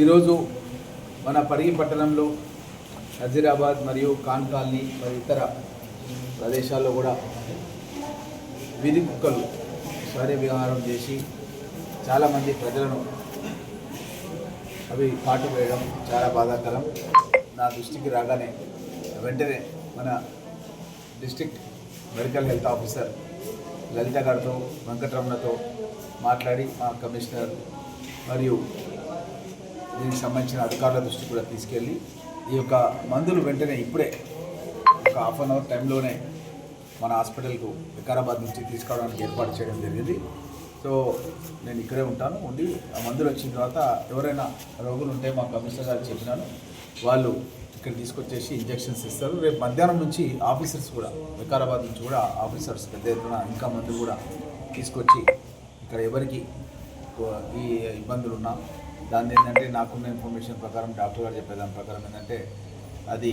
ఈరోజు మన పరిగి పట్టణంలో హజీరాబాద్ మరియు ఖాన్ కాలనీ మరియు ఇతర ప్రదేశాల్లో కూడా వీధి కుక్కలు శౌర్య విహారం చేసి చాలామంది ప్రజలను అవి కాటు వేయడం చాలా బాధాకరం. నా దృష్టికి రాగానే వెంటనే మన డిస్ట్రిక్ట్ మెడికల్ హెల్త్ ఆఫీసర్ లలిత గారితో వెంకటరమణతో మాట్లాడి మా కమిషనర్ మరియు దీనికి సంబంధించిన అధికారుల దృష్టి కూడా తీసుకెళ్ళి ఈ యొక్క మందులు వెంటనే ఇప్పుడే ఒక హాఫ్ అన్ అవర్ టైంలోనే మన హాస్పిటల్కు వికారాబాద్ నుంచి తీసుకోవడానికి ఏర్పాటు చేయడం జరిగింది. సో నేను ఇక్కడే ఉంటాను, ఉండి ఆ మందులు వచ్చిన తర్వాత ఎవరైనా రోగులు ఉంటే మా కమిషనర్ గారు చెప్పినాను, వాళ్ళు ఇక్కడ తీసుకొచ్చేసి ఇంజెక్షన్స్ ఇస్తారు. రేపు మధ్యాహ్నం నుంచి ఆఫీసర్స్ కూడా వికారాబాద్ నుంచి కూడా ఆఫీసర్స్ పెద్ద ఎత్తున ఇంకా మందులు కూడా తీసుకొచ్చి ఇక్కడ ఎవరికి ఈ ఇబ్బందులు ఉన్నా దాన్ని ఏంటంటే నాకున్న ఇన్ఫర్మేషన్ ప్రకారం డాక్టర్ గారు చెప్పేదాని ప్రకారం ఏంటంటే అది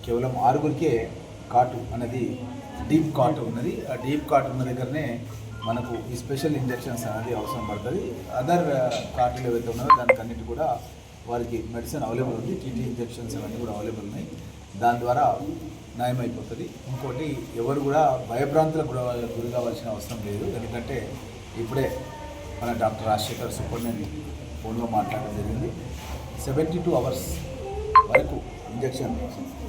కేవలం 6గురికే కాటు అనేది డీప్ కాటు ఉన్నది. ఆ డీప్ కాటు ఉన్న దగ్గరనే మనకు ఈ స్పెషల్ ఇంజెక్షన్స్ అనేది అవసరం పడుతుంది. అదర్ కాటులు ఏవైతే ఉన్నాయో దానికి అన్నిటి కూడా వారికి మెడిసిన్ అవైలబుల్ ఉంది, టీటీ ఇంజెక్షన్స్ అవన్నీ కూడా అవైలబుల్ ఉన్నాయి. దాని ద్వారా నయమైపోతుంది. ఇంకోటి ఎవరు కూడా భయభ్రాంతులకు గురి కావాల్సిన అవసరం లేదు. ఎందుకంటే ఇప్పుడే మన డాక్టర్ రాజశేఖర్ సూపరింటెండెంట్ ఫోన్లో మాట్లాడడం జరిగింది. 72 hours వరకు ఇంజెక్షన్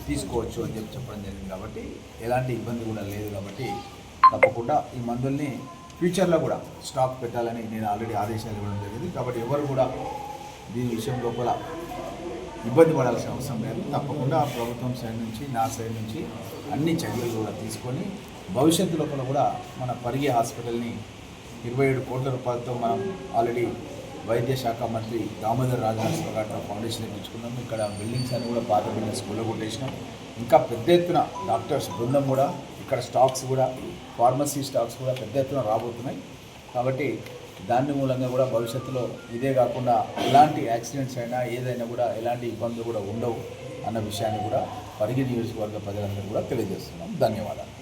తీసుకోవచ్చు అని చెప్పడం జరిగింది. కాబట్టి ఎలాంటి ఇబ్బంది కూడా లేదు. కాబట్టి తప్పకుండా ఈ మందుల్ని ఫ్యూచర్లో కూడా స్టాక్ పెట్టాలని నేను ఆల్రెడీ ఆదేశాలు ఇవ్వడం జరిగింది. కాబట్టి ఎవరు కూడా దీని విషయం లోపల ఇబ్బంది పడాల్సిన అవసరం లేదు. తప్పకుండా ప్రభుత్వం సైడ్ నుంచి నా సైడ్ నుంచి అన్ని చర్యలు కూడా తీసుకొని భవిష్యత్తు లోపల కూడా మన పరిగి హాస్పిటల్ని 27 కోట్ల రూపాయలతో మనం ఆల్రెడీ వైద్య శాఖ మంత్రి దామోదర్ రాజనరసింహ గారితో ఫౌండేషన్ ఇప్పించుకున్నాం. ఇక్కడ బిల్డింగ్స్ అని కూడా పాత బిల్డింగ్స్ స్కూల్లో కొట్టేసినాం. ఇంకా పెద్ద ఎత్తున డాక్టర్స్ బృందం కూడా ఇక్కడ స్టాక్స్ కూడా ఫార్మసీ స్టాక్స్ కూడా పెద్ద ఎత్తున రాబోతున్నాయి. కాబట్టి దాని మూలంగా కూడా భవిష్యత్తులో ఇదే కాకుండా ఎలాంటి యాక్సిడెంట్స్ అయినా ఏదైనా కూడా ఎలాంటి ఇబ్బందులు కూడా ఉండవు అన్న విషయాన్ని కూడా పరిగి నియోజకవర్గ ప్రజలందరూ కూడా తెలియజేస్తున్నాం. ధన్యవాదాలు.